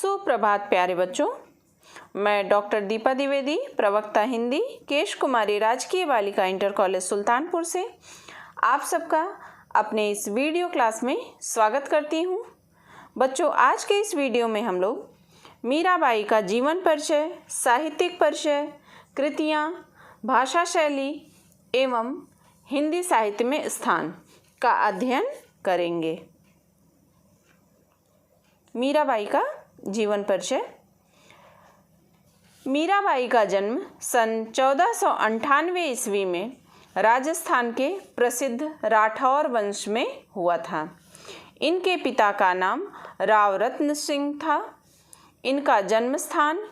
सुप्रभात प्यारे बच्चों, मैं डॉक्टर दीपा द्विवेदी, प्रवक्ता हिंदी, केश कुमारी राजकीय बालिका इंटर कॉलेज सुल्तानपुर से आप सबका अपने इस वीडियो क्लास में स्वागत करती हूँ। बच्चों, आज के इस वीडियो में हम लोग मीराबाई का जीवन परिचय, साहित्यिक परिचय, कृतियाँ, भाषा शैली एवं हिंदी साहित्य में स्थान का अध्ययन करेंगे। मीराबाई का जीवन परिचय। मीराबाई का जन्म सन 1498 ईस्वी में राजस्थान के प्रसिद्ध राठौर वंश में हुआ था। इनके पिता का नाम राव रत्न सिंह था। इनका जन्म स्थान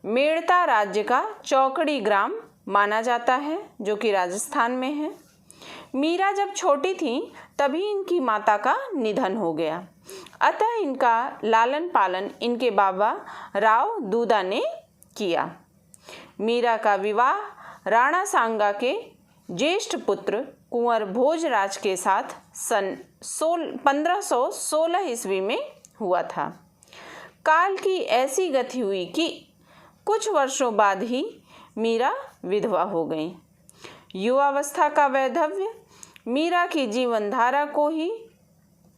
मेड़ता राज्य का चौकड़ी ग्राम माना जाता है, जो कि राजस्थान में है। मीरा जब छोटी थीं तभी इनकी माता का निधन हो गया, अतः इनका लालन पालन इनके बाबा राव दूदा ने किया। मीरा का विवाह राणा सांगा के ज्येष्ठ पुत्र कुंवर भोजराज के साथ सन 1516 ईस्वी में हुआ था। काल की ऐसी गति हुई कि कुछ वर्षों बाद ही मीरा विधवा हो गई। युवावस्था का वैधव्य मीरा की जीवन धारा को ही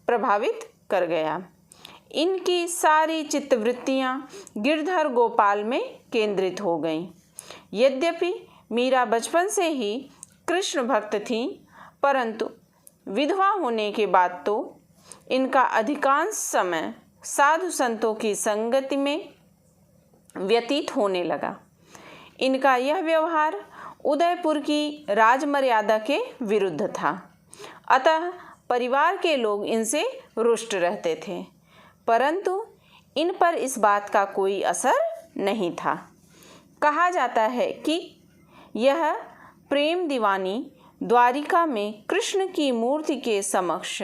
प्रभावित कर गया। इनकी सारी चित्तवृत्तियाँ गिरधर गोपाल में केंद्रित हो गईं। यद्यपि मीरा बचपन से ही कृष्ण भक्त थीं, परंतु विधवा होने के बाद तो इनका अधिकांश समय साधु संतों की संगति में व्यतीत होने लगा। इनका यह व्यवहार उदयपुर की राजमर्यादा के विरुद्ध था, अतः परिवार के लोग इनसे रुष्ट रहते थे, परंतु इन पर इस बात का कोई असर नहीं था। कहा जाता है कि यह प्रेम दीवानी द्वारिका में कृष्ण की मूर्ति के समक्ष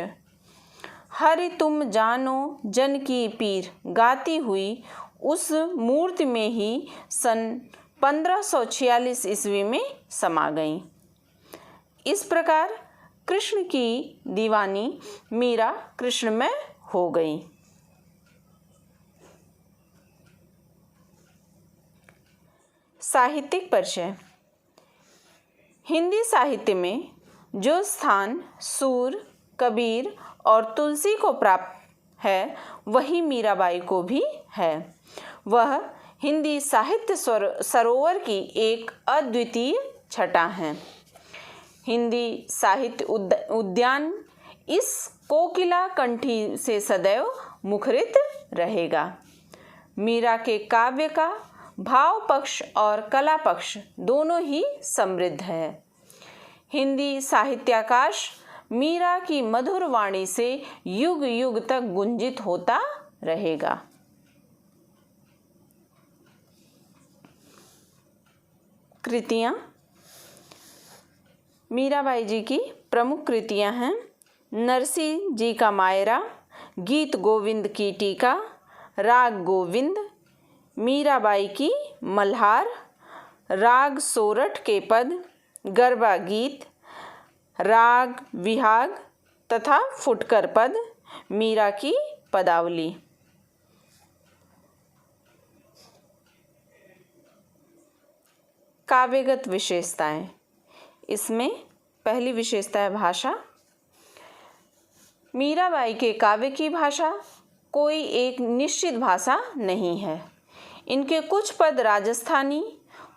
हरि तुम जानो जन की पीर गाती हुई उस मूर्ति में ही सन 1546 ईस्वी में समा गईं। इस प्रकार कृष्ण की दीवानी मीरा कृष्णमय हो गई। साहित्यिक परिचय। हिंदी साहित्य में जो स्थान सूर, कबीर और तुलसी को प्राप्त है, वही मीराबाई को भी है। वह हिंदी साहित्य सरोवर की एक अद्वितीय छटा है। हिंदी साहित्य उद्यान इस कोकिला कंठी से सदैव मुखरित रहेगा। मीरा के काव्य का भाव पक्ष और कला पक्ष दोनों ही समृद्ध है। हिंदी साहित्याकाश मीरा की मधुर वाणी से युग युग तक गुंजित होता रहेगा। कृतियाँ। मीराबाई जी की प्रमुख कृतियाँ हैं नरसिंह जी का मायरा, गीत गोविंद की टीका, राग गोविंद, मीराबाई की मल्हार, राग सोरठ के पद, गरबा गीत, राग विहाग तथा फुटकर पद, मीरा की पदावली। काव्यगत विशेषताएं। इसमें पहली विशेषता है भाषा। मीराबाई के काव्य की भाषा कोई एक निश्चित भाषा नहीं है। इनके कुछ पद राजस्थानी,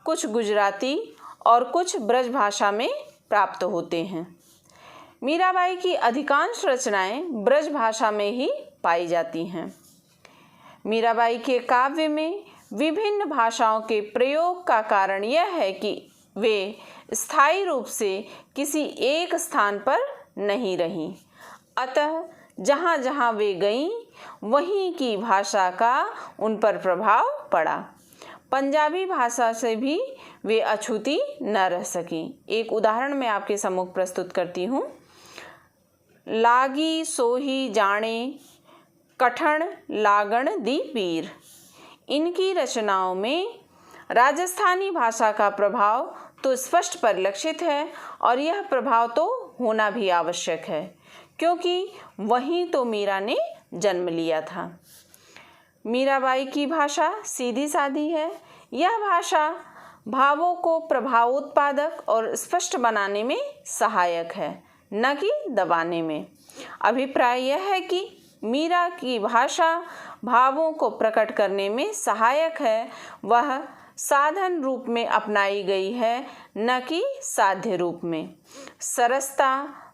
कुछ गुजराती और कुछ ब्रज भाषा में प्राप्त होते हैं। मीराबाई की अधिकांश रचनाएं ब्रज भाषा में ही पाई जाती हैं। मीराबाई के काव्य में विभिन्न भाषाओं के प्रयोग का कारण यह है कि वे स्थायी रूप से किसी एक स्थान पर नहीं रहीं, अतः जहाँ जहाँ वे गईं वहीं की भाषा का उन पर प्रभाव पड़ा। पंजाबी भाषा से भी वे अछूती न रह सकीं। एक उदाहरण मैं आपके सम्मुख प्रस्तुत करती हूँ। लागी सोही जाने कठण लागण दी पीर। इनकी रचनाओं में राजस्थानी भाषा का प्रभाव तो स्पष्ट परिलक्षित है, और यह प्रभाव तो होना भी आवश्यक है, क्योंकि वहीं तो मीरा ने जन्म लिया था। मीराबाई की भाषा सीधी सादी है। यह भाषा भावों को प्रभावोत्पादक और स्पष्ट बनाने में सहायक है, न कि दबाने में। अभिप्राय यह है कि मीरा की भाषा भावों को प्रकट करने में सहायक है, वह साधन रूप में अपनाई गई है, न कि साध्य रूप में। सरसता,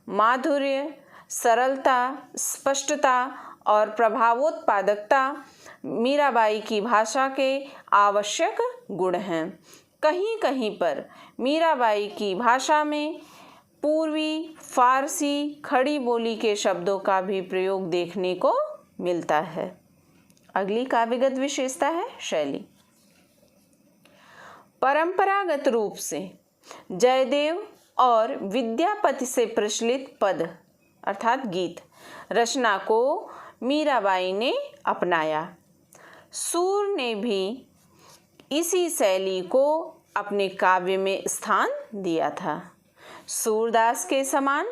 माधुर्य, सरलता, स्पष्टता और प्रभावोत्पादकता मीराबाई की भाषा के आवश्यक गुण हैं। कहीं कहीं पर मीराबाई की भाषा में पूर्वी फारसी खड़ी बोली के शब्दों का भी प्रयोग देखने को मिलता है। अगली काव्यगत विशेषता है शैली। परंपरागत रूप से जयदेव और विद्यापति से प्रचलित पद अर्थात गीत रचना को मीराबाई ने अपनाया। सूर ने भी इसी शैली को अपने काव्य में स्थान दिया था। सूरदास के समान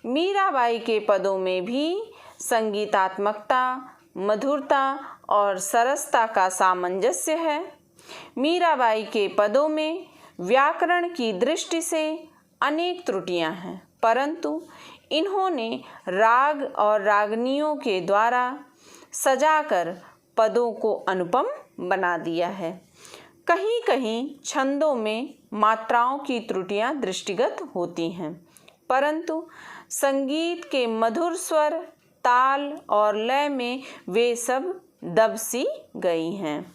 मीराबाई के पदों में भी संगीतात्मकता, मधुरता और सरसता का सामंजस्य है। मीराबाई के पदों में व्याकरण की दृष्टि से अनेक त्रुटियां हैं, परंतु इन्होंने राग और रागनियों के द्वारा सजाकर पदों को अनुपम बना दिया है। कहीं कहीं छंदों में मात्राओं की त्रुटियां दृष्टिगत होती हैं, परंतु संगीत के मधुर स्वर, ताल और लय में वे सब दब सी गई हैं।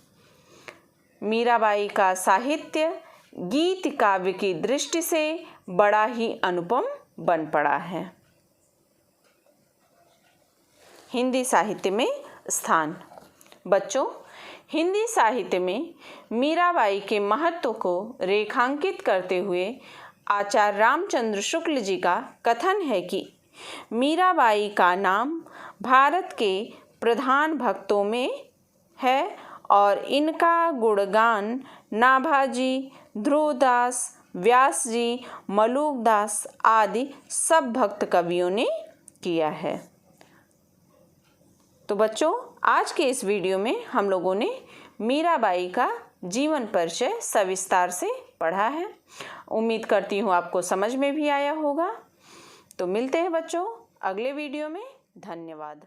मीराबाई का साहित्य गीत काव्य की दृष्टि से बड़ा ही अनुपम बन पड़ा है। हिंदी साहित्य में स्थान। बच्चों, हिंदी साहित्य में मीराबाई के महत्व को रेखांकित करते हुए आचार्य रामचंद्र शुक्ल जी का कथन है कि मीराबाई का नाम भारत के प्रधान भक्तों में है और इनका गुणगान नाभाजी, ध्रुवदास, व्यास जी, मलुकदास आदि सब भक्त कवियों ने किया है। तो बच्चों, आज के इस वीडियो में हम लोगों ने मीराबाई का जीवन परिचय सविस्तार से पढ़ा है। उम्मीद करती हूँ आपको समझ में भी आया होगा। तो मिलते हैं बच्चों अगले वीडियो में। धन्यवाद।